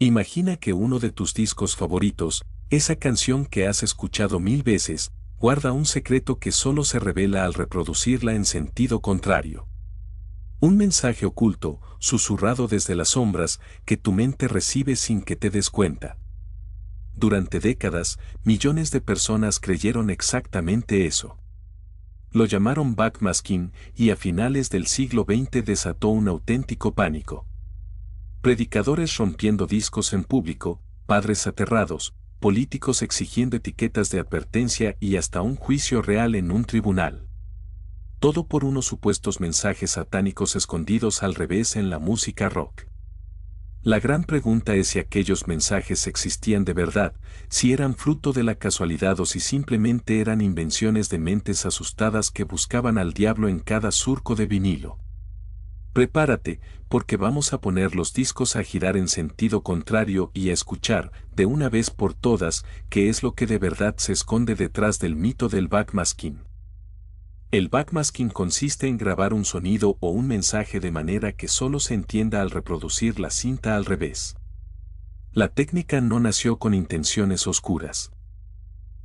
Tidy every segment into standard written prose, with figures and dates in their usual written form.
Imagina que uno de tus discos favoritos, esa canción que has escuchado 1000 veces, guarda un secreto que solo se revela al reproducirla en sentido contrario. Un mensaje oculto, susurrado desde las sombras, que tu mente recibe sin que te des cuenta. Durante décadas, millones de personas creyeron exactamente eso. Lo llamaron backmasking y a finales del siglo XX desató un auténtico pánico. Predicadores rompiendo discos en público, padres aterrados, políticos exigiendo etiquetas de advertencia y hasta un juicio real en un tribunal. Todo por unos supuestos mensajes satánicos escondidos al revés en la música rock. La gran pregunta es si aquellos mensajes existían de verdad, si eran fruto de la casualidad o si simplemente eran invenciones de mentes asustadas que buscaban al diablo en cada surco de vinilo. Prepárate, porque vamos a poner los discos a girar en sentido contrario y a escuchar, de una vez por todas, qué es lo que de verdad se esconde detrás del mito del backmasking. El backmasking consiste en grabar un sonido o un mensaje de manera que solo se entienda al reproducir la cinta al revés. La técnica no nació con intenciones oscuras.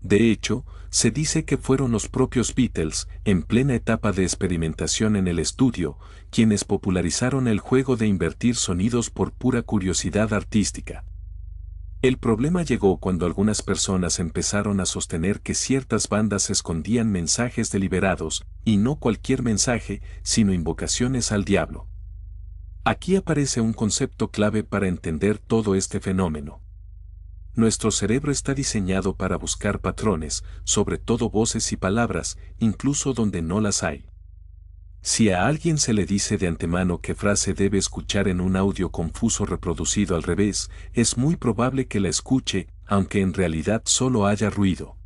De hecho, se dice que fueron los propios Beatles, en plena etapa de experimentación en el estudio, quienes popularizaron el juego de invertir sonidos por pura curiosidad artística. El problema llegó cuando algunas personas empezaron a sostener que ciertas bandas escondían mensajes deliberados, y no cualquier mensaje, sino invocaciones al diablo. Aquí aparece un concepto clave para entender todo este fenómeno. Nuestro cerebro está diseñado para buscar patrones, sobre todo voces y palabras, incluso donde no las hay. Si a alguien se le dice de antemano qué frase debe escuchar en un audio confuso reproducido al revés, es muy probable que la escuche, aunque en realidad solo haya ruido.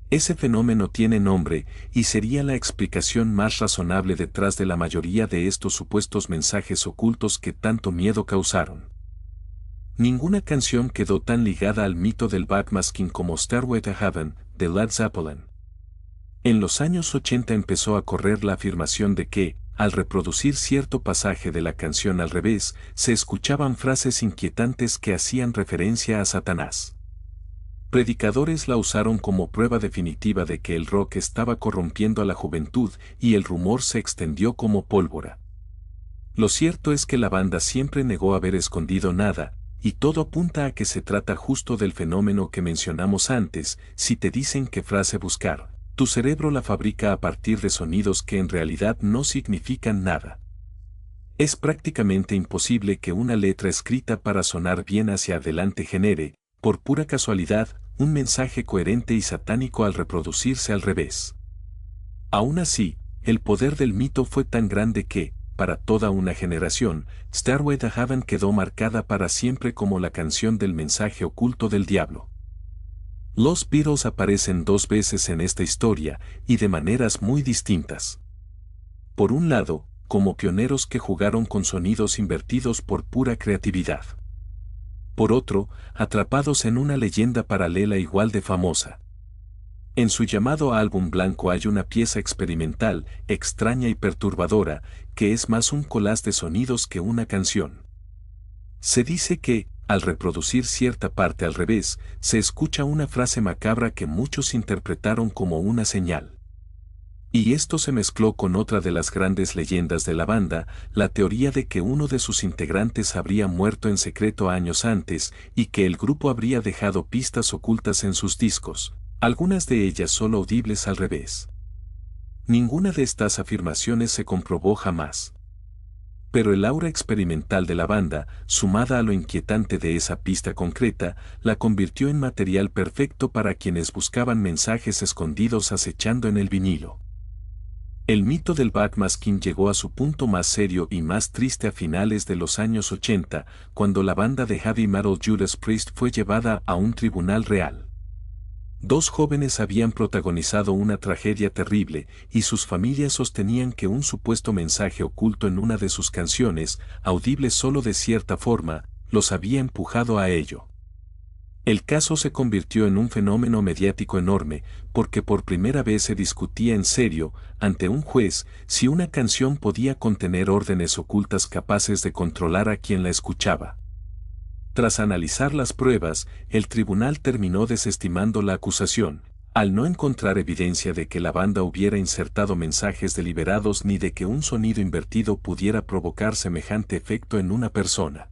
Ese fenómeno tiene nombre, y sería la explicación más razonable detrás de la mayoría de estos supuestos mensajes ocultos que tanto miedo causaron. Ninguna canción quedó tan ligada al mito del backmasking como Stairway to Heaven, de Led Zeppelin. En los años 80 empezó a correr la afirmación de que, al reproducir cierto pasaje de la canción al revés, se escuchaban frases inquietantes que hacían referencia a Satanás. Predicadores la usaron como prueba definitiva de que el rock estaba corrompiendo a la juventud y el rumor se extendió como pólvora. Lo cierto es que la banda siempre negó haber escondido nada, y todo apunta a que se trata justo del fenómeno que mencionamos antes. Si te dicen qué frase buscar, tu cerebro la fabrica a partir de sonidos que en realidad no significan nada. Es prácticamente imposible que una letra escrita para sonar bien hacia adelante genere, por pura casualidad, un mensaje coherente y satánico al reproducirse al revés. Aún así, el poder del mito fue tan grande que, para toda una generación, Stairway to Heaven quedó marcada para siempre como la canción del mensaje oculto del diablo. Los Beatles aparecen 2 veces en esta historia, y de maneras muy distintas. Por un lado, como pioneros que jugaron con sonidos invertidos por pura creatividad. Por otro, atrapados en una leyenda paralela igual de famosa. En su llamado álbum blanco hay una pieza experimental, extraña y perturbadora, que es más un collage de sonidos que una canción. Se dice que, al reproducir cierta parte al revés, se escucha una frase macabra que muchos interpretaron como una señal. Y esto se mezcló con otra de las grandes leyendas de la banda, la teoría de que uno de sus integrantes habría muerto en secreto años antes y que el grupo habría dejado pistas ocultas en sus discos, algunas de ellas solo audibles al revés. Ninguna de estas afirmaciones se comprobó jamás. Pero el aura experimental de la banda, sumada a lo inquietante de esa pista concreta, la convirtió en material perfecto para quienes buscaban mensajes escondidos acechando en el vinilo. El mito del backmasking llegó a su punto más serio y más triste a finales de los años 80, cuando la banda de heavy metal Judas Priest fue llevada a un tribunal real. 2 jóvenes habían protagonizado una tragedia terrible, y sus familias sostenían que un supuesto mensaje oculto en una de sus canciones, audible solo de cierta forma, los había empujado a ello. El caso se convirtió en un fenómeno mediático enorme, porque por primera vez se discutía en serio, ante un juez, si una canción podía contener órdenes ocultas capaces de controlar a quien la escuchaba. Tras analizar las pruebas, el tribunal terminó desestimando la acusación, al no encontrar evidencia de que la banda hubiera insertado mensajes deliberados ni de que un sonido invertido pudiera provocar semejante efecto en una persona.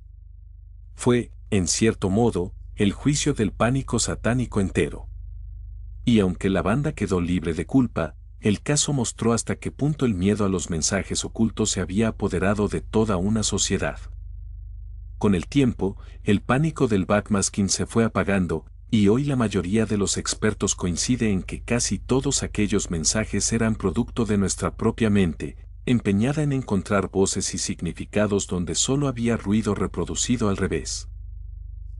Fue, en cierto modo, el juicio del pánico satánico entero. Y aunque la banda quedó libre de culpa, el caso mostró hasta qué punto el miedo a los mensajes ocultos se había apoderado de toda una sociedad. Con el tiempo, el pánico del backmasking se fue apagando, y hoy la mayoría de los expertos coincide en que casi todos aquellos mensajes eran producto de nuestra propia mente, empeñada en encontrar voces y significados donde solo había ruido reproducido al revés.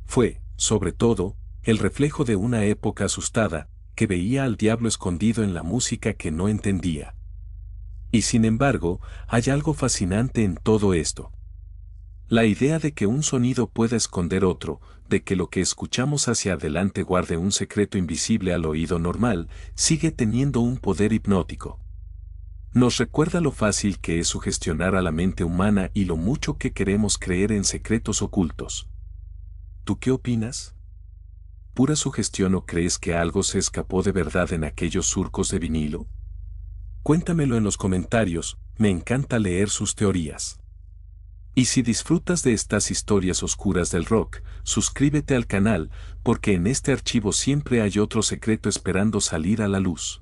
Fue, sobre todo, el reflejo de una época asustada, que veía al diablo escondido en la música que no entendía. Y sin embargo, hay algo fascinante en todo esto. La idea de que un sonido pueda esconder otro, de que lo que escuchamos hacia adelante guarde un secreto invisible al oído normal, sigue teniendo un poder hipnótico. Nos recuerda lo fácil que es sugestionar a la mente humana y lo mucho que queremos creer en secretos ocultos. ¿Tú qué opinas? ¿Pura sugestión o crees que algo se escapó de verdad en aquellos surcos de vinilo? Cuéntamelo en los comentarios, me encanta leer sus teorías. Y si disfrutas de estas historias oscuras del rock, suscríbete al canal, porque en este archivo siempre hay otro secreto esperando salir a la luz.